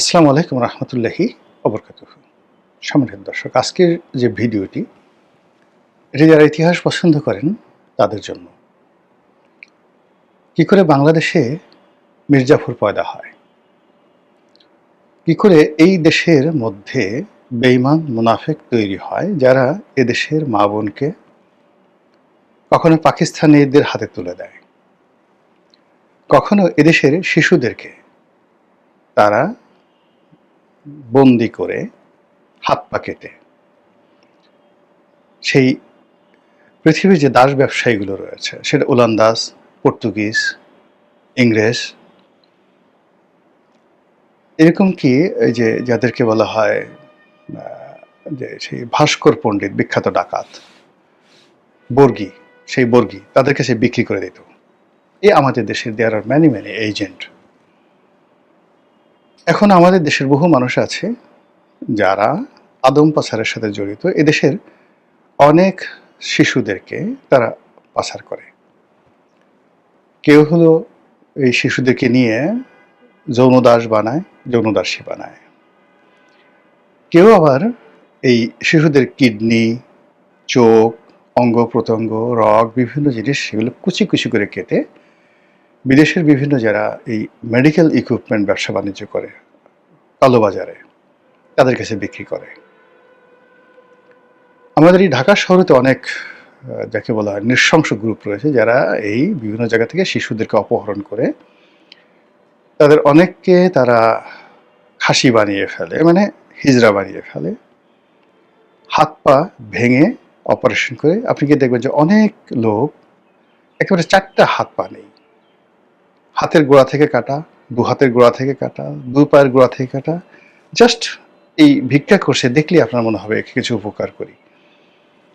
আসসালামু আলাইকুম রহমতুল্লাহি ওবরকাতুহু। সম্মানিত দর্শক, আজকের যে ভিডিওটি এটি যারা ইতিহাস পছন্দ করেন তাদের জন্য। কি করে বাংলাদেশে মির্জাফর পয়দা হয়, কি করে এই দেশের মধ্যে বেঈমান মুনাফিক তৈরি হয় যারা এদেশের মা বোনকে কখনো পাকিস্তানিদের হাতে তুলে দেয়, কখনো এদেশের শিশুদেরকে তারা বন্দি করে হাত পা কেটে সেই পৃথিবীর যে দাস ব্যবসায়ীগুলো রয়েছে, সেটা ওলন্দাজ, পর্তুগিজ, ইংরেজ, এরকম কি এই যে যাদেরকে বলা হয় যে সেই ভাস্কর পণ্ডিত, বিখ্যাত ডাকাত বর্গী, সেই বর্গী তাদেরকে সে বিক্রি করে দিত। আমাদের দেশের দেয়ার আর ম্যানি ম্যানি এজেন্ট। এখন আমাদের দেশের বহু মানুষ আছে যারা আদম পাচারের সাথে জড়িত। এদেশের অনেক শিশুদেরকে তারা পাচার করে। কেউ হলো এই শিশুদেরকে নিয়ে যৌনদাস বানায়, যৌনদাসী বানায়। কেউ আবার এই শিশুদের কিডনি, চোখ, অঙ্গ প্রত্যঙ্গ, রগ, বিভিন্ন জিনিস সেগুলো কুচি কুচি করে কেটে বিদেশের বিভিন্ন যারা এই মেডিকেল ইকুইপমেন্ট ব্যবসা বাণিজ্য করে কালোবাজারে, তাদের কাছে বিক্রি করে। আমাদের এই ঢাকা শহরে তো অনেক যাকে বলা হয় নৃশংস গ্রুপ রয়েছে যারা এই বিভিন্ন জায়গা থেকে শিশুদেরকে অপহরণ করে তাদের অনেককে তারা খাসি বানিয়ে ফেলে, মানে হিজড়া বানিয়ে ফেলে, হাত পা ভেঙে অপারেশন করে। আপনি কি দেখবেন যে অনেক লোক একেবারে 4টা হাত পা নেই, হাতের গোড়া থেকে কাটা, দু হাতের গোড়া থেকে কাটা, দু পায়ের গোড়া থেকে কাটা। জাস্ট এই ভিক্ষা করছে দেখলে আপনার মনে হবে কিছু উপকার করি,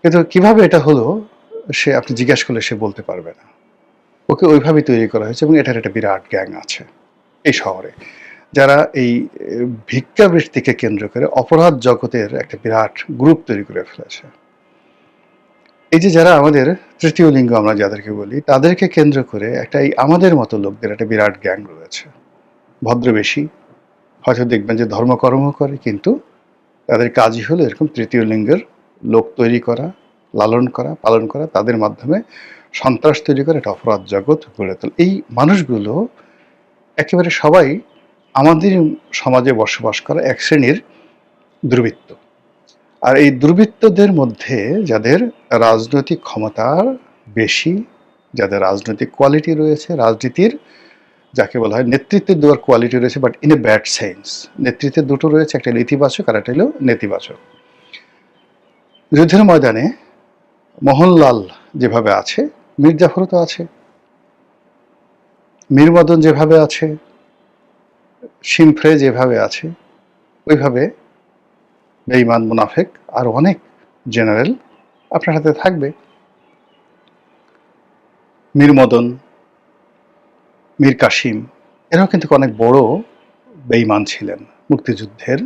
কিন্তু কিভাবে এটা হলো সে আপনি জিজ্ঞাসা করলে সে বলতে পারবে না। ওকে ওইভাবেই তৈরি করা হয়েছে এবং এটার একটা বিরাট গ্যাং আছে এই শহরে, যারা এই ভিক্ষাবৃত্তিকে কেন্দ্র করে অপরাধ জগতের একটা বিরাট গ্রুপ তৈরি করে ফেলেছে। এই যে যারা আমাদের তৃতীয় লিঙ্গ আমরা যাদেরকে বলি, তাদেরকে কেন্দ্র করে একটা এই আমাদের মতো লোকদের একটা বিরাট গ্যাং রয়েছে। ভদ্রবেশী, হয়তো দেখবেন যে ধর্মকর্ম করে, কিন্তু তাদের কাজই হলো এরকম তৃতীয় লিঙ্গের লোক তৈরি করা, লালন করা, পালন করা, তাদের মাধ্যমে সন্ত্রাস তৈরি করে একটা অপরাধ জগৎ গড়ে তোলে। এই মানুষগুলো একেবারে সবাই আমাদের সমাজে বসবাস করা এক শ্রেণীর দুর্বৃত্ত। আর এই দুর্বৃত্তদের মধ্যে যাদের রাজনৈতিক ক্ষমতার বেশি, যাদের রাজনৈতিক কোয়ালিটি রয়েছে, রাজনীতির যাকে বলা হয় নেতৃত্ব দেওয়ার কোয়ালিটি রয়েছে, but in a bad sense. নেতৃত্বের দুটো রয়েছে, একটা হলো ইতিবাচক আর একটা হলো নেতিবাচক। যুদ্ধের ময়দানে মোহনলাল যেভাবে আছে, মির্জাফরও তো আছে, মীরমদন যেভাবে আছে, শিমফ্রে যেভাবে আছে, ওইভাবে বেঈমান মুনাফেক আর অনেক জেনারেল আপনার হাতে থাকবে। মীর মদন, মীর কাসিম, এরাও কিন্তু অনেক বড় বেঈমান ছিলেন মুক্তিযুদ্ধের,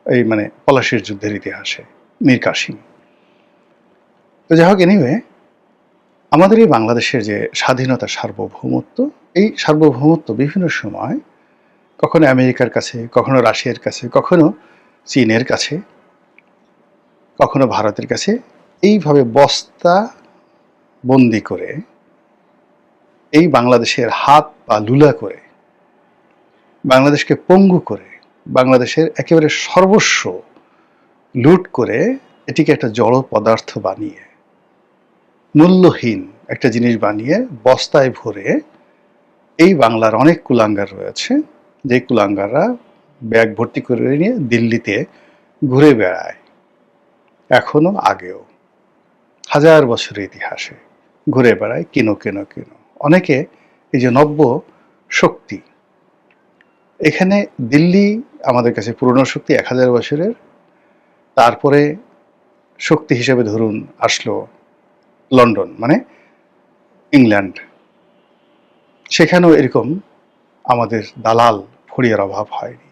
এই মানে পলাশির যুদ্ধের ইতিহাসে মীর কাসিম। তো যাই হোক, এনিওয়ে, আমাদের এই বাংলাদেশের যে স্বাধীনতা, সার্বভৌমত্ব, এই সার্বভৌমত্ব বিভিন্ন সময় কখনো আমেরিকার কাছে, কখনো রাশিয়ার কাছে, কখনো চীনের কাছে, কখনো ভারতের কাছে এইভাবে বস্তা বন্দি করে এই বাংলাদেশের হাত পা লুলা করে, বাংলাদেশকে পঙ্গু করে, বাংলাদেশের একেবারে সর্বস্ব লুট করে এটিকে একটা জড় পদার্থ বানিয়ে, মূল্যহীন একটা জিনিস বানিয়ে বস্তায় ভরে এই বাংলার অনেক কুলাঙ্গার রয়েছে, যে কুলাঙ্গাররা ব্যাগ ভর্তি করে নিয়ে দিল্লিতে ঘুরে বেড়ায়। এখনো, আগেও, 1000 বছরের ইতিহাসে ঘুরে বেড়ায় কেন কেন কেন। অনেকে এই যে নব্য শক্তি, এখানে দিল্লি আমাদের কাছে পুরনো শক্তি 1000 বছরের, তারপরে শক্তি হিসেবে ধরুন আসলো লন্ডন, মানে ইংল্যান্ড, সেখানেও এরকম আমাদের দালাল ফড়িয়ার অভাব হয়নি।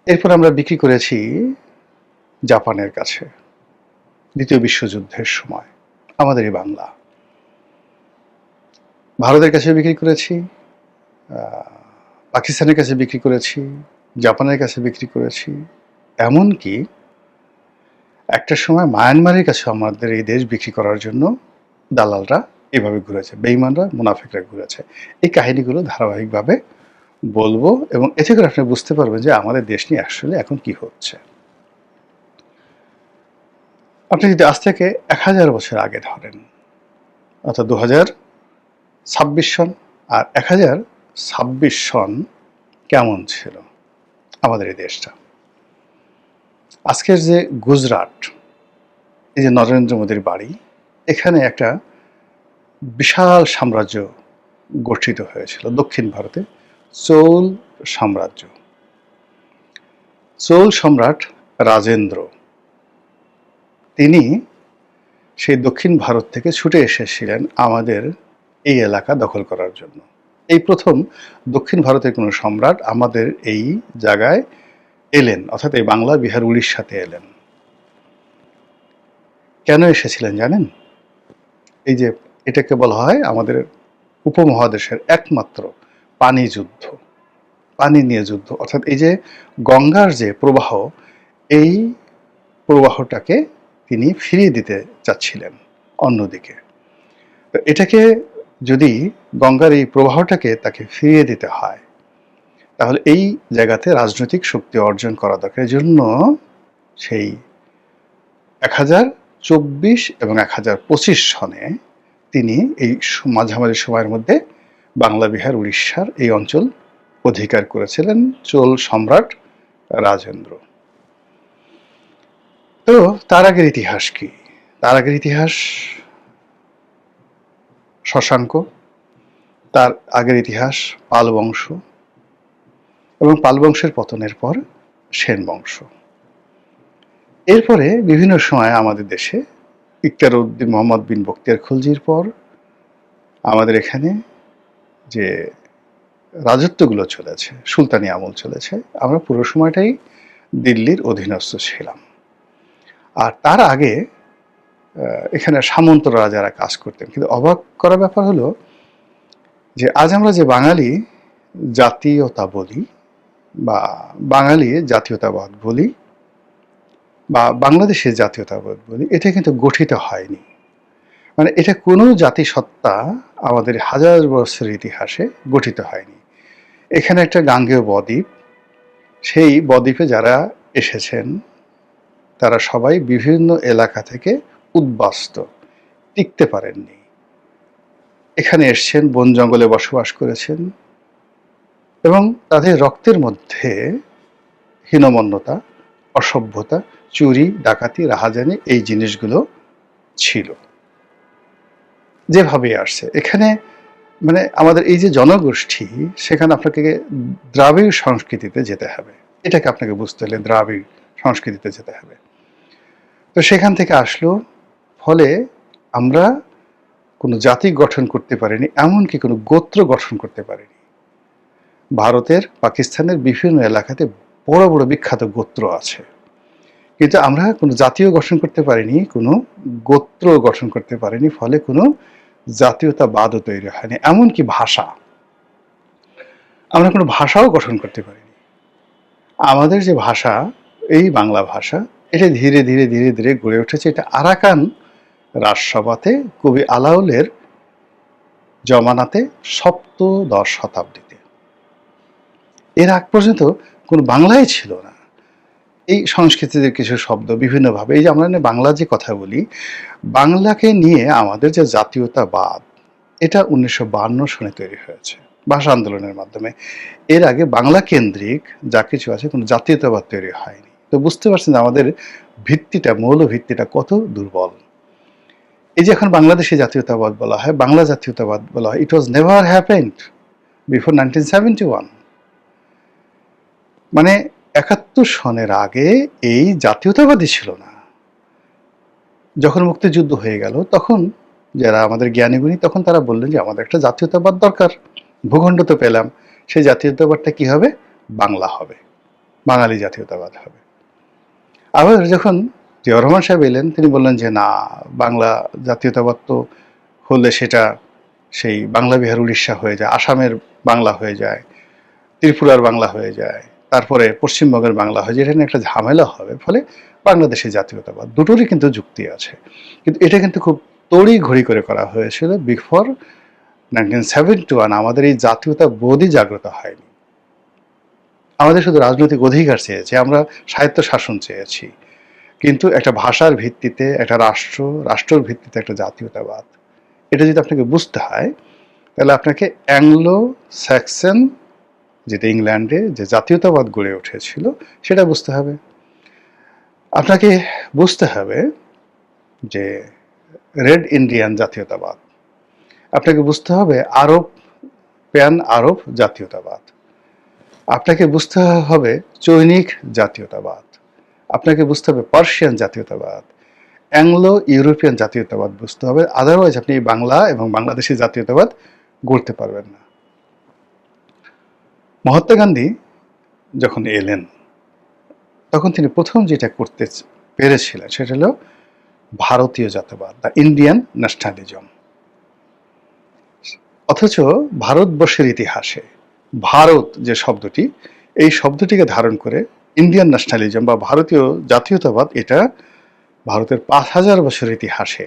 এরপর আমরা বিক্রি করেছি জাপানের কাছে দ্বিতীয় বিশ্বযুদ্ধের সময়, আমাদের এই বাংলা। ভারতের কাছে বিক্রি করেছি, পাকিস্তানের কাছে বিক্রি করেছি, জাপানের কাছে বিক্রি করেছি, এমনকি একটা সময় মায়ানমারের কাছে আমাদের এই দেশ বিক্রি করার জন্য দালালরা এভাবে ঘুরেছে, বেঈমানরা, মুনাফিকরা ঘুরেছে। এই কাহিনীগুলো ধারাবাহিকভাবে বলবো এবং এতে করে আপনি বুঝতে পারবেন যে আমাদের দেশ নিয়ে আসলে এখন কি হচ্ছে। আপনি যদি আজ থেকে 1000 বছর আগে ধরেন, অর্থাৎ 2026 সন আর 1026 সন কেমন ছিল আমাদের এই দেশটা। আজকের যে গুজরাট, এই যে নরেন্দ্র মোদীর বাড়ি, এখানে একটা বিশাল সাম্রাজ্য গঠিত হয়েছিল দক্ষিণ ভারতে, চৌল সাম্রাজ্য। চৌল সম্রাট রাজেন্দ্র, তিনি সেই দক্ষিণ ভারত থেকে ছুটে এসেছিলেন আমাদের এই এলাকা দখল করার জন্য। এই প্রথম দক্ষিণ ভারতের কোনো সম্রাট আমাদের এই জায়গায় এলেন, অর্থাৎ এই বাংলা, বিহার, উড়িষ্যাতে এলেন। কেন এসেছিলেন জানেন? এই যে এটাকে বলা হয় আমাদের উপমহাদেশের একমাত্র পানি যুদ্ধ, পানি নিয়ে যুদ্ধ। অর্থাৎ এই যে গঙ্গার যে প্রবাহ, এই প্রবাহটাকে তিনি ফিরিয়ে দিতে চাচ্ছিলেন অন্যদিকে। তো এটাকে যদি গঙ্গার এই প্রবাহটাকে তাকে ফিরিয়ে দিতে হয়, তাহলে এই জায়গাতে রাজনৈতিক শক্তি অর্জন করা দরকার। এই জন্য সেই 1024 এবং 1025 সনে তিনি এই মাঝামাঝি সময়ের মধ্যে বাংলা, বিহার, উড়িষ্যার এই অঞ্চল অধিকার করেছিলেন চোল সম্রাট রাজেন্দ্র। তো তার আগের ইতিহাস কি? তার আগের ইতিহাস শশাঙ্ক, তার আগের ইতিহাস পাল বংশ, এবং পাল বংশের পতনের পর সেন বংশ। এরপরে বিভিন্ন সময় আমাদের দেশে ইকতার উদ্দিন মোহাম্মদ বিন বখতিয়ার খলজির পর আমাদের এখানে যে রাজত্বগুলো চলেছে, সুলতানি আমল চলেছে, আমরা পুরো সময়টাই দিল্লির অধীনস্থ ছিলাম। আর তার আগে এখানে সামন্ত রাজারা কাজ করতেন। কিন্তু অবাক করা ব্যাপার হলো যে আজ আমরা যে বাঙালি জাতীয়তা বলি বা বাঙালি জাতীয়তাবাদ বলি বা বাংলাদেশের জাতীয়তাবাদ বলি, এটা কিন্তু গঠিত হয়নি। মানে এটা কোনো জাতিসত্তা আমাদের হাজার বছরের ইতিহাসে গঠিত হয়নি। এখানে একটা গাঙ্গেয় বদ্বীপ, সেই বদ্বীপে যারা এসেছেন তারা সবাই বিভিন্ন এলাকা থেকে উদ্বাস্ত, টিকতে পারেননি। এখানে এসছেন, বন জঙ্গলে বসবাস করেছেন, এবং তাদের রক্তের মধ্যে হীনমন্যতা, অসভ্যতা, চুরি, ডাকাতি, রাহাজানি এই জিনিসগুলো ছিল। যেভাবে আসছে এখানে, মানে আমাদের এই যে জনগোষ্ঠী, সেখানে আপনাকে দ্রাবিড় সংস্কৃতিতে যেতে হবে। এটাকে আপনাকে বুঝতে হলে দ্রাবিড় সংস্কৃতিতে যেতে হবে। তো সেখান থেকে আসলো, ফলে আমরা কোনো জাতি গঠন করতে পারিনি, এমনকি কোনো গোত্র গঠন করতে পারিনি। ভারতের, পাকিস্তানের বিভিন্ন এলাকাতে বড় বড় বিখ্যাত গোত্র আছে, কিন্তু আমরা কোনো জাতীয় গঠন করতে পারিনি, কোনো গোত্র গঠন করতে পারিনি, ফলে কোনো জাতীয়তাবাদও তৈরি হয়নি। এমনকি ভাষা, আমরা কোনো ভাষাও গঠন করতে পারিনি। আমাদের যে ভাষা, এই বাংলা ভাষা, এটা ধীরে ধীরে ধীরে ধীরে গড়ে উঠেছে। এটা আরাকান রাজসভাতে কবি আলাউলের জমানাতে সপ্তদশ শতাব্দীতে। এর আগ পর্যন্ত কোনো বাংলাই ছিল না। এই সংস্কৃতিতে কিছু শব্দ বিভিন্নভাবে, এই যে আমরা বাংলা যে কথা বলি, বাংলাকে নিয়ে আমাদের যে জাতীয়তাবাদ, এটা 1952 সনে তৈরি হয়েছে ভাষা আন্দোলনের মাধ্যমে। এর আগে বাংলা কেন্দ্রিক যা কিছু আছে, কোনো জাতীয়তাবাদ তৈরি হয়নি। তো বুঝতে পারছেন আমাদের ভিত্তিটা, মৌল ভিত্তিটা কত দুর্বল। এই যে এখন বাংলাদেশি জাতীয়তাবাদ বলা হয়, বাংলা জাতীয়তাবাদ বলা হয়, ইট ওয়াজ নেভার হ্যাপেন্ড বিফোর 1971। মানে 71 সনের আগে এই জাতীয়তাবাদই ছিল না। যখন মুক্তিযুদ্ধ হয়ে গেল, তখন যারা আমাদের জ্ঞানীগুণী, তখন তারা বললেন যে আমাদের একটা জাতীয়তাবাদ দরকার। ভূখণ্ড তো পেলাম, সেই জাতীয়তাবাদটা কি হবে? বাংলা হবে, বাঙালি জাতীয়তাবাদ হবে। আবার যখন জিয়াউর রহমান সাহেব এলেন, তিনি বললেন যে না, বাংলা জাতীয়তাবাদ তো হলে সেটা সেই বাংলা, বিহার, উড়িষ্যা হয়ে যায়, আসামের বাংলা হয়ে যায়, ত্রিপুরার বাংলা হয়ে যায়, তারপরে পশ্চিমবঙ্গের বাংলা হয়, যেটা নিয়ে একটা ঝামেলা হবে, ফলে বাংলাদেশে জাতীয়তাবাদ, দুটোরই কিন্তু যুক্তি আছে। কিন্তু এটা কিন্তু খুব তড়িঘড়ি করে করা হয়েছিল বিফোর 1971। আমাদের এই জাতীয়তাবোধই জাগ্রত হয়নি। আমাদের শুধু রাজনৈতিক অধিকার চেয়েছে, আমরা স্বায়ত্ত শাসন চেয়েছি, কিন্তু একটা ভাষার ভিত্তিতে একটা রাষ্ট্রের ভিত্তিতে একটা জাতীয়তাবাদ, এটা যদি আপনাকে বুঝতে হয়, তাহলে আপনাকে অ্যাংলো স্যাক্সন, যেটা ইংল্যান্ডে যে জাতীয়তাবাদ গড়ে উঠেছিল, সেটা বুঝতে হবে। আপনাকে বুঝতে হবে যে রেড ইন্ডিয়ান জাতীয়তাবাদ, আপনাকে বুঝতে হবে প্যান আরব জাতীয়তাবাদ, আপনাকে বুঝতে হবে চৈনিক জাতীয়তাবাদ, আপনাকে বুঝতে হবে পার্সিয়ান জাতীয়তাবাদ, অ্যাংলো ইউরোপিয়ান জাতীয়তাবাদ বুঝতে হবে। আদারওয়াইজ আপনি বাংলা এবং বাংলাদেশি জাতীয়তাবাদ গড়তে পারবেন না। মহাত্মা গান্ধী যখন এলেন, তখন তিনি প্রথম যেটা করতে পেরেছিলেন সেটা হলো ভারতীয় জাতীয়বাদ, দ্য ইন্ডিয়ান ন্যাশনালিজম। অথচ ভারতবর্ষের ইতিহাসে ভারত যে শব্দটি, এই শব্দটিকে ধারণ করে ইন্ডিয়ান ন্যাশনালিজম বা ভারতীয় জাতীয়তাবাদ, এটা ভারতের 5000 বছরের ইতিহাসে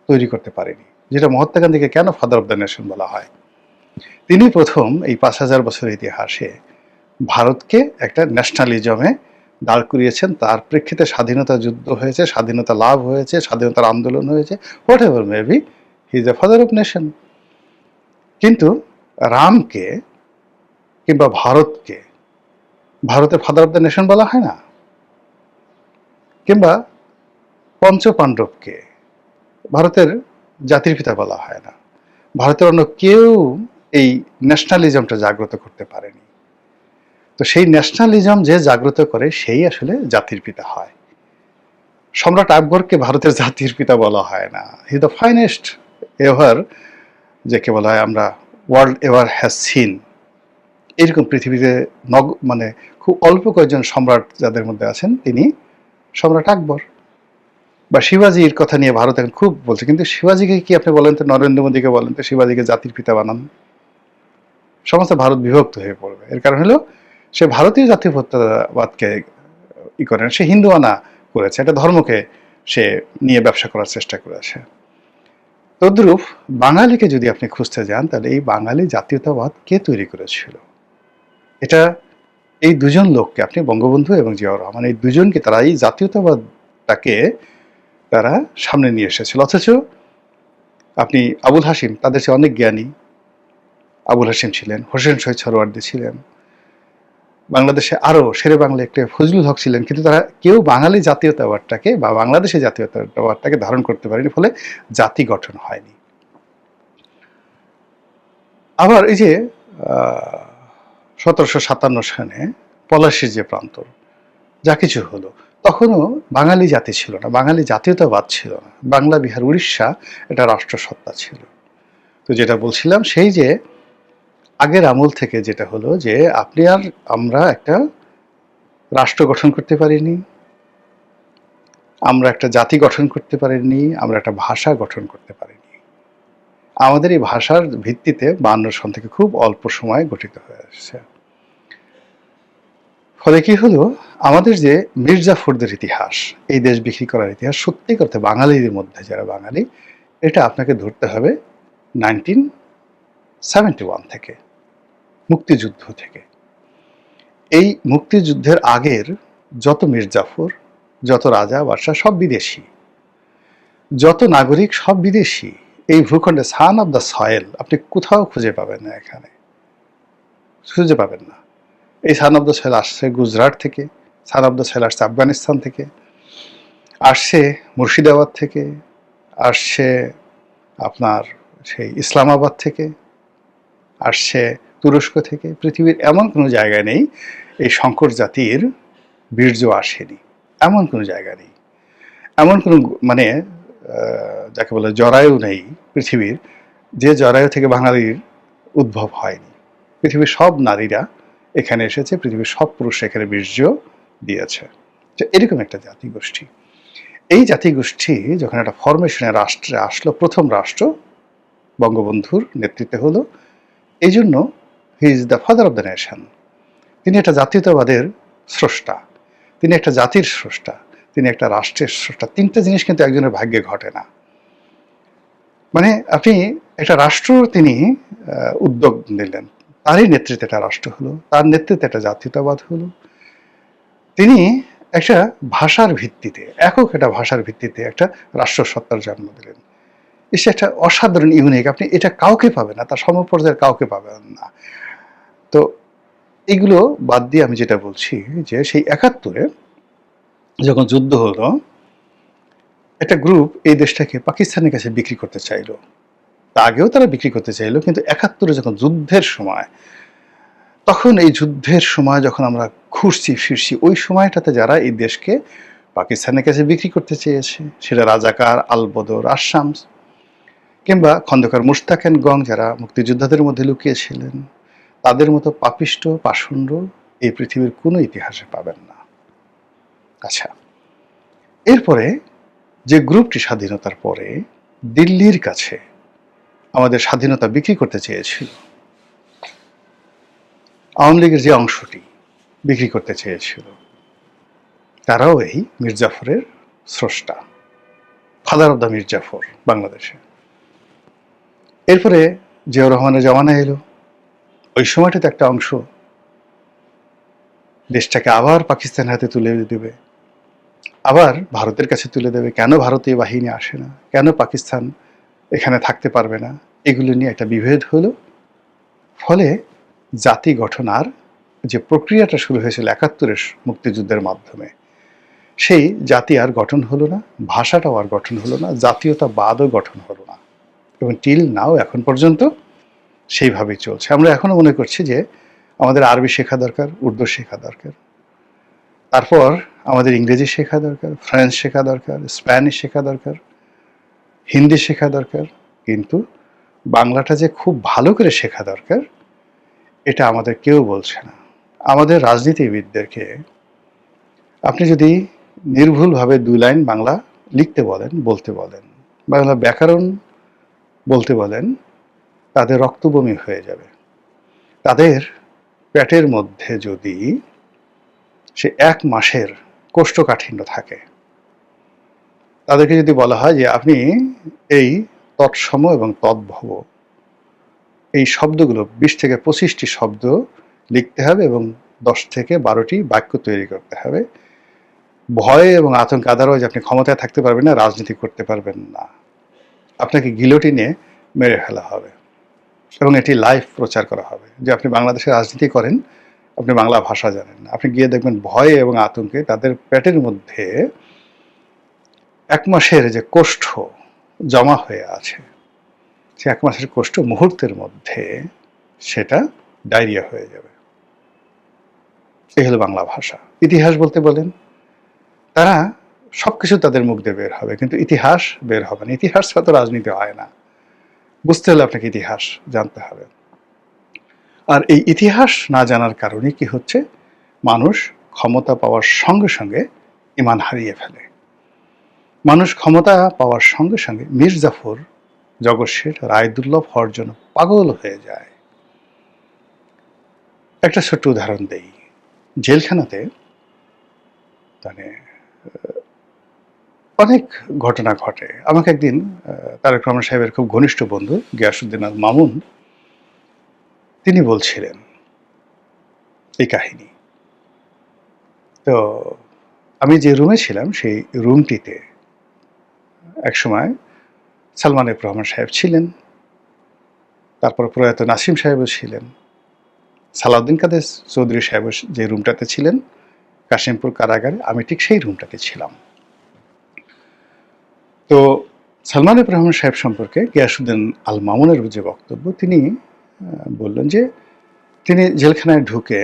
তৈরি করতে পারেনি। যেটা মহাত্মা গান্ধীকে কেন ফাদার অব দ্য নেশন বলা হয়, তিনি প্রথম এই 5000 বছরের ইতিহাসে ভারতকে একটা ন্যাশনালিজমে দাঁড় করিয়েছেন। তার প্রেক্ষিতে স্বাধীনতা যুদ্ধ হয়েছে, স্বাধীনতা লাভ হয়েছে, স্বাধীনতার আন্দোলন হয়েছে, what ever maybe, he is the father of nation. কিন্তু রামকে কিংবা ভারতকে ভারতের ফাদার অব দ্য নেশন বলা হয় না, কিংবা পঞ্চপাণ্ডবকে ভারতের জাতির পিতা বলা হয় না। ভারতের অন্য কেউ এই ন্যাশনালিজমটা জাগ্রত করতে পারেনি। তো সেই ন্যাশনালিজম যে জাগ্রত করে, সেই আসলে জাতির পিতা হয়। সম্রাট আকবরকে ভারতের জাতির পিতা বলা হয় না। হি দ্য ফাইনেস্ট এভার, যাকে বলা হয় আমরা ওয়ার্ল্ড এভার হ্যাজ সিন। এরকম পৃথিবীতে মানে খুব অল্প কয়েকজন সম্রাট যাদের মধ্যে আছেন, তিনি সম্রাট আকবর। বা শিবাজির কথা নিয়ে ভারত এখন খুব বলছে, কিন্তু শিবাজিকে কি আপনি বলেন তো, নরেন্দ্র মোদীকে বলেন তো শিবাজিকে জাতির পিতা বানান, সমস্ত ভারত বিভক্ত হয়ে পড়বে। এর কারণ হলো সে ভারতীয় জাতীয়তাবাদকে করে না, সে হিন্দুয়ানা করেছে, একটা ধর্মকে সে নিয়ে ব্যবসা করার চেষ্টা করেছে। তদ্রূপ বাঙালিকে যদি আপনি খুঁজতে যান, তাহলে এই বাঙালি জাতীয়তাবাদ কে তৈরি করেছিল? এটা এই দুজন লোককে, আপনি বঙ্গবন্ধু এবং জিয়াউর রহমান, এই দুজনকে তারা এই জাতীয়তাবাদটাকে তারা সামনে নিয়ে এসেছিল। অথচ আপনি আবুল হাশিম, তাদের চেয়ে অনেক জ্ঞানী আবুল হাশিম ছিলেন, হোসেন শহীদ সরওয়ার্দী ছিলেন, বাংলাদেশে আরো শেরে বাংলা একটা ফজলুল হক ছিলেন, কিন্তু তারা কেউ বাঙালি জাতীয়তাবাদটাকে বা বাংলাদেশের জাতীয়তাবাদটাকে ধারণ করতে পারেনি, ফলে জাতি গঠন হয়নি। আবার এই যে 1757 সালে পলাশীর যে প্রান্তর, যা কিছু হলো, তখনও বাঙালি জাতি ছিল না, বাঙালি জাতীয়তাবাদ ছিল না। বাংলা, বিহার, উড়িষ্যা এটা রাষ্ট্রসত্তা ছিল। তো যেটা বলছিলাম, সেই যে আগের আমল থেকে যেটা হলো যে আপনি আর আমরা একটা রাষ্ট্র গঠন করতে পারিনি, আমরা একটা জাতি গঠন করতে পারিনি, আমরা একটা ভাষা গঠন করতে পারিনি। আমাদের এই ভাষার ভিত্তিতে 52 সন থেকে খুব অল্প সময় গঠিত হয়ে আসছে। ফলে কি হলো, আমাদের যে মির্জাফরদের ইতিহাস, এই দেশ বিক্রি করার ইতিহাস, সত্যি করতে বাঙালিদের মধ্যে যারা বাঙালি, এটা আপনাকে ধরতে হবে 1971 থেকে, মুক্তিযুদ্ধ থেকে। এই মুক্তিযুদ্ধের আগের যত মির্জাফর, যত রাজা বাদশাহ, সব বিদেশি, যত নাগরিক সব বিদেশি। এই ভূখণ্ডে সান অফ দ্য সয়েল আপনি কোথাও খুঁজে পাবেন না, এখানে খুঁজে পাবেন না। এই সান অফ দ্য সয়েল আসছে গুজরাট থেকে, সান অফ দ্য সয়েল আসছে আফগানিস্তান থেকে, আসছে মুর্শিদাবাদ থেকে, আসছে আপনার সেই ইসলামাবাদ থেকে, আসছে তুরস্ক থেকে। পৃথিবীর এমন কোনো জায়গা নেই এই সংকর জাতির বীর্য আসেনি, এমন কোনো জায়গা নেই। এমন কোনো মানে যাকে বলে জরায়ু নেই পৃথিবীর, যে জরায়ু থেকে বাঙালির উদ্ভব হয়নি। পৃথিবীর সব নারীরা এখানে এসেছে, পৃথিবীর সব পুরুষ এখানে বীর্য দিয়েছে। তো এরকম একটা জাতিগোষ্ঠী। এই জাতিগোষ্ঠী যখন একটা ফরমেশনের রাষ্ট্রে আসলো, প্রথম রাষ্ট্র বঙ্গবন্ধুর নেতৃত্বে হলো, এই জন্য he is the father of the nation. তিনি একটা জাতীয়তাবাদের স্রষ্টা, তিনি একটা জাতির স্রষ্টা, তিনি একটা রাষ্ট্রের স্রষ্টা। তিনটা জিনিস কিন্তু একজনের ভাগ্যে ঘটে না। মানে আপনি একটা রাষ্ট্র তিনি উদ্যোগ নিলেন, তারই নেতৃত্বে একটা রাষ্ট্র হলো, তার নেতৃত্বে একটা জাতীয়তাবাদ হলো। তিনি একটা ভাষার ভিত্তিতে, একক একটা ভাষার ভিত্তিতে একটা রাষ্ট্রসত্তার জন্ম দিলেন। এসে একটা অসাধারণ ইউনিক, আপনি এটা কাউকে পাবেন না, তার সমপর্যায়ের কাউকে পাবেন না। তো এগুলো বাদ দিয়ে আমি যেটা বলছি যে সেই ৭১-এ যখন যুদ্ধ হলো, একটা গ্রুপ এই দেশটাকে পাকিস্তানের কাছে বিক্রি করতে চাইলো। তা আগেও তারা বিক্রি করতে চাইলো, কিন্তু ৭১-এ যখন যুদ্ধের সময়, তখন এই যুদ্ধের সময় যখন আমরা ঘুরছি ফিরছি, ওই সময়টাতে যারা এই দেশকে পাকিস্তানের কাছে বিক্রি করতে চেয়েছে, সেটা রাজাকার, আলবদর, আশামস কিংবা খন্দকার মুশতাক গং, যারা মুক্তিযোদ্ধাদের মধ্যে লুকিয়েছিলেন, তাদের মতো পাপিষ্ট পাষণ্ড এই পৃথিবীর কোনো ইতিহাসে পাবেন না। আচ্ছা, এরপরে যে গ্রুপটি স্বাধীনতার পরে দিল্লির কাছে আমাদের স্বাধীনতা বিক্রি করতে চেয়েছিল, আওয়ামী লীগের যে অংশটি বিক্রি করতে চেয়েছিল, তারাও এই মির্জাফরের স্রষ্টা, ফাদার অব দ্য মির্জাফর বাংলাদেশে। এরপরে জিয়াউর রহমানের জমানা এলো, ওই সময়টাতে একটা অংশ দেশটাকে আবার পাকিস্তানের হাতে তুলে দেবে, আবার ভারতের কাছে তুলে দেবে। কেন ভারতীয় বাহিনী আসে না, কেন পাকিস্তান এখানে থাকতে পারবে না, এগুলো নিয়ে একটা বিভেদ হলো। ফলে জাতি গঠন আর যে প্রক্রিয়াটা শুরু হয়েছিল ৭১-এর মুক্তিযুদ্ধের মাধ্যমে, সেই জাতি আর গঠন হলো না, ভাষাটাও আর গঠন হলো না, জাতীয়তাবাদও গঠন হলো না, এবং টিল নাও এখন পর্যন্ত সেইভাবেই চলছে। আমরা এখনো মনে করছি যে আমাদের আরবি শেখা দরকার, উর্দু শেখা দরকার, তারপর আমাদের ইংরেজি শেখা দরকার, ফ্রেঞ্চ শেখা দরকার, স্প্যানিশ শেখা দরকার, হিন্দি শেখা দরকার, কিন্তু বাংলাটা যে খুব ভালো করে শেখা দরকার, এটা আমাদের কেউ বলছে না। আমাদের রাজনীতিবিদদেরকে আপনি যদি নির্ভুলভাবে ২ লাইন বাংলা লিখতে বলেন, বলতে বলেন, বাংলা ব্যাকরণ বলতে বলেন, তাদের রক্তবমি হয়ে যাবে। তাদের পেটের মধ্যে যদি সে ১ মাসের কোষ্ঠকাঠিন্য থাকে, তাদেরকে যদি বলা হয় যে আপনি এই তৎসম এবং তদ্ভব এই শব্দগুলো ২০ থেকে ২৫টি শব্দ লিখতে হবে এবং ১০ থেকে ১২টি বাক্য তৈরি করতে হবে, ভয়ে এবং আতঙ্কে আদারওয়াইজ আপনি ক্ষমতায় থাকতে পারবেন না, রাজনীতি করতে পারবেন না, আপনাকে গিলোটিনে মেরে ফেলা হবে এবং এটি লাইভ প্রচার করা হবে যে আপনি বাংলাদেশে রাজনীতি করেন, আপনি বাংলা ভাষা জানেন না। আপনি গিয়ে দেখবেন ভয়ে এবং আতঙ্কে তাদের পেটের মধ্যে ১ মাসের যে কোষ্ঠ জমা হয়ে আছে, সে ১ মাসের কোষ্ঠ মুহূর্তের মধ্যে সেটা ডায়রিয়া হয়ে যাবে। এই হলো বাংলা ভাষা। ইতিহাস বলতে বলেন, তারা সবকিছু তাদের মুখ দিয়ে বের হবে, কিন্তু ইতিহাস বের হবে না। ইতিহাস ছাড়া তো রাজনীতি হয় না। বুঝতে হলে আপনাকে ইতিহাস জানতে হবে। আর এই ইতিহাস না জানার কারণে কি হচ্ছে, মানুষ ক্ষমতা পাওয়ার সঙ্গে সঙ্গে ঈমান হারিয়ে ফেলে। মানুষ ক্ষমতা পাওয়ার সঙ্গে সঙ্গে মীর জাফর, জগৎ শেঠ, রায়দুল্লভ হওয়ার জন্য পাগল হয়ে যায়। একটা ছোট্ট উদাহরণ দেই। জেলখানাতে মানে অনেক ঘটনা ঘটে। আমাকে একদিন তারেক রহমান সাহেবের খুব ঘনিষ্ঠ বন্ধু গিয়াসউদ্দিন আল মামুন, তিনি বলছিলেন এই কাহিনী। তো আমি যে রুমে ছিলাম, সেই রুমটিতে একসময় সালমান এফ রহমান সাহেব ছিলেন, তারপর প্রয়াত নাসিম সাহেবও ছিলেন, সালাউদ্দিন কাদের চৌধুরী সাহেব যে রুমটাতে ছিলেন কাশিমপুর কারাগারে, আমি ঠিক সেই রুমটাতে ছিলাম। তো সালমান এফ রহমান সাহেব সম্পর্কে গিয়াসউদ্দিন আল মামুনের যে বক্তব্য, তিনি বললেন যে তিনি জেলখানায় ঢুকে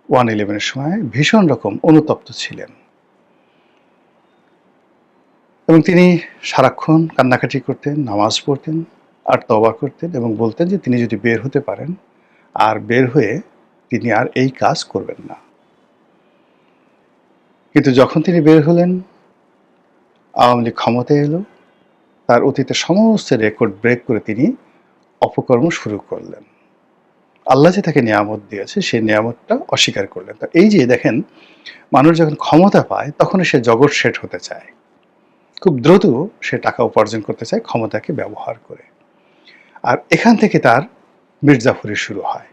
1/11-এর সময় ভীষণ রকম অনুতপ্ত ছিলেন এবং তিনি সারাক্ষণ কান্নাকাটি করতেন, নামাজ পড়তেন আর তওবা করতেন এবং বলতেন যে তিনি যদি বের হতে পারেন আর বের হয়ে তিনি আর এই কাজ করবেন না। কিন্তু যখন তিনি বের হলেন, আওয়ামী লীগ ক্ষমতায় এলো, তার অতীতের সমস্ত রেকর্ড ব্রেক করে তিনি অপকর্ম শুরু করলেন। আল্লাহ যে তাকে নিয়ামত দিয়েছে সেই নিয়ামতটা অস্বীকার করলেন। তো এই যে দেখেন, মানুষ যখন ক্ষমতা পায় তখনই সে জগৎ শেঠ হতে চায়, খুব দ্রুত সে টাকা উপার্জন করতে চায় ক্ষমতাকে ব্যবহার করে। আর এখান থেকে তার মির্জাফরি শুরু হয়।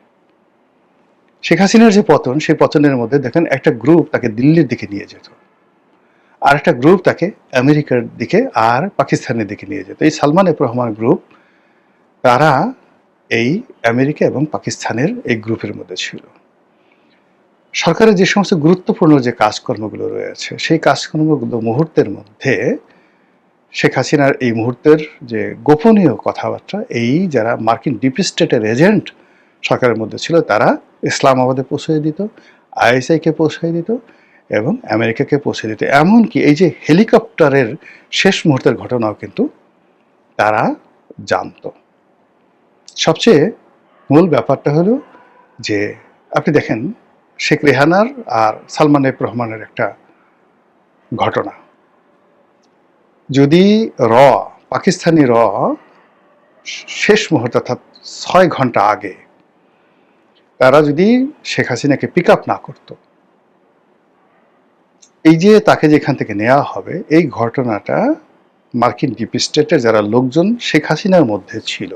শেখ হাসিনার যে পতন, সেই পতনের মধ্যে দেখেন একটা গ্রুপ তাকে দিল্লির দিকে নিয়ে যেত, আর একটা গ্রুপ তাকে আমেরিকার দিকে আর পাকিস্তানের দিকে নিয়ে যেত। এই সালমান এফ রহমান গ্রুপ, তারা এই আমেরিকা এবং পাকিস্তানের এই গ্রুপের মধ্যে ছিল। সরকারের যে সমস্ত গুরুত্বপূর্ণ যে কাজকর্মগুলো রয়েছে, সেই কাজকর্মগুলো মুহূর্তের মধ্যে শেখ হাসিনার এই মুহূর্তের যে গোপনীয় কথাবার্তা, এই যারা মার্কিন ডিপ স্টেটের এজেন্ট সরকারের মধ্যে ছিল, তারা ইসলামাবাদে পৌঁছে দিত, আইএসআইকে পৌঁছে দিত এবং আমেরিকাকে পৌঁছে দিত। এমনকি এই যে হেলিকপ্টারের শেষ মুহূর্তের ঘটনাও কিন্তু তারা জানত। সবচেয়ে মূল ব্যাপারটা হলো যে আপনি দেখেন শেখ রেহানার আর সালমান এফ রহমানের একটা ঘটনা। যদি পাকিস্তানি শেষ মুহূর্তে অর্থাৎ ৬ ঘন্টা আগে তারা যদি শেখ হাসিনাকে পিক আপ না করত, এই যে তাকে যেখান থেকে নেওয়া হবে, এই ঘটনাটা মার্কিন ডিপ স্টেটের যারা লোকজন শেখ হাসিনার মধ্যে ছিল,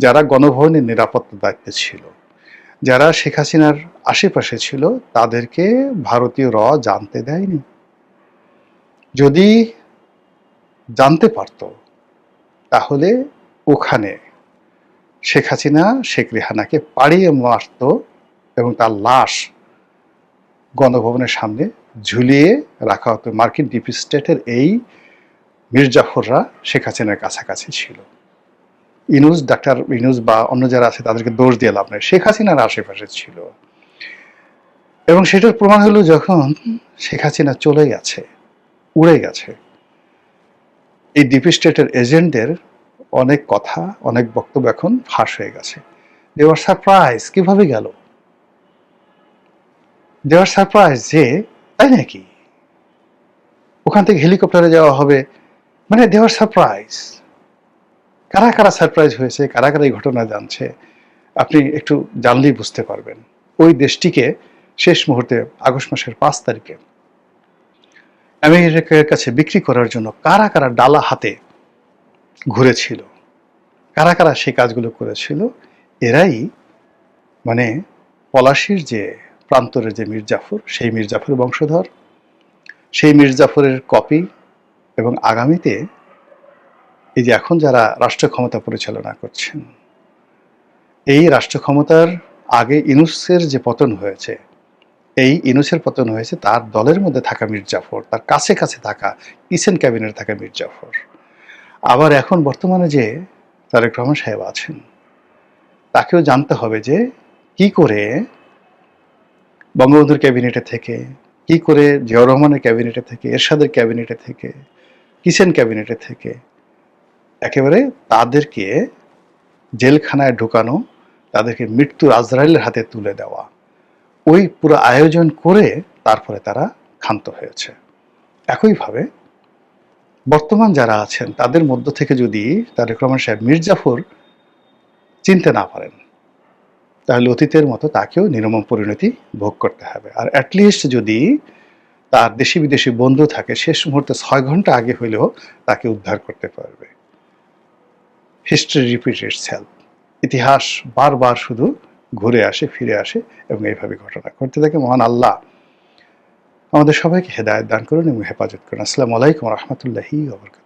যারা গণভবনের নিরাপত্তা দায়িত্বে ছিল, যারা শেখ হাসিনার আশেপাশে ছিল, তাদেরকে ভারতীয় জানতে দেয়নি। যদি জানতে পারত তাহলে ওখানে শেখ হাসিনা শেখ রেহানাকে পাড়িয়ে মারত এবং তার লাশ গণভবনের সামনে ঝুলিয়ে রাখা হতো। মার্কিন ডিপ স্টেটের এই মির্জাফররা শেখ হাসিনার কাছাকাছি ছিল। ডাক্তার ইনুস বা অন্য যারা আছে তাদেরকে দোষ দিয়ে লাভ নেই, শেখ হাসিনার আশেপাশে ছিল। এবং সেটার প্রমাণ হলো যখন শেখ হাসিনা চলে গেছে, উড়ে গেছে, এই ডিপ স্টেটের এজেন্টদের অনেক কথা, অনেক বক্তব্য এখন ফাঁস হয়ে গেছে। দে ওয়ার সারপ্রাইজ, কিভাবে গেল? দে ওয়ার সারপ্রাইজ যে তাই নাকি ওখান থেকে হেলিকপ্টারে যাওয়া হবে, মানে দে ওয়ার সারপ্রাইজ। কারা কারা সারপ্রাইজ হয়েছে, কারা কারা এই ঘটনা জানছে, আপনি একটু জানলেই বুঝতে পারবেন। ওই দেশটিকে শেষ মুহূর্তে আগস্ট মাসের 5 তারিখে আমেরিকার কাছে বিক্রি করার জন্য কারা কারা ডালা হাতে ঘুরেছিল, কারা কারা সেই কাজগুলো করেছিল, এরাই মানে পলাশির যে প্রান্তরের যে মির্জাফর, সেই মির্জাফরের বংশধর, সেই মির্জাফরের কপি। এবং আগামীতে এই যে এখন যারা রাষ্ট্র ক্ষমতা পরিচালনা করছেন, এই রাষ্ট্র ক্ষমতার আগে ইউনূসের যে পতন হয়েছে, এই ইউনূসের পতন হয়েছে তার দলের মধ্যে থাকা মির্জাফর, তার কাছে কাছে থাকা কিচেন ক্যাবিনেটে থাকা মির্জাফর। আবার এখন বর্তমানে যে তারেক রহমান সাহেব আছেন, তাকেও জানতে হবে যে কি করে বঙ্গবন্ধুর ক্যাবিনেটে থেকে, কি করে জিয়াউর রহমানের ক্যাবিনেটে থেকে, এরশাদের ক্যাবিনেটে থেকে, কিচেন ক্যাবিনেটে থেকে একেবারে তাদেরকে জেলখানায় ঢুকানো, তাদেরকে মৃত্যুর আজরাইলের হাতে তুলে দেওয়া, ওই পুরো আয়োজন করে তারপরে তারা ক্ষান্ত হয়েছে। একইভাবে বর্তমান যারা আছেন তাদের মধ্য থেকে যদি তারেক রহমান সাহেব মির্জাফর চিনতে না পারেন, তাহলে অতীতের মতো তাকেও নির্মম পরিণতি ভোগ করতে হবে। আর অ্যাটলিস্ট যদি তার দেশি বিদেশি বন্ধু থাকে, শেষ মুহূর্তে 6 ঘন্টা আগে হইলেও তাকে উদ্ধার করতে পারবে। হিস্ট্রি রিপিট ইটসেলফ, ইতিহাস বারবার শুধু ঘুরে আসে, ফিরে আসে এবং এইভাবে ঘটনা ঘটতে থাকে। মহান আল্লাহ আমাদের সবাইকে হেদায়েত দান করুন এবং হেফাজত করুন। আসসালামু আলাইকুম ওয়া রাহমাতুল্লাহি ওয়া বারাকাতুহু।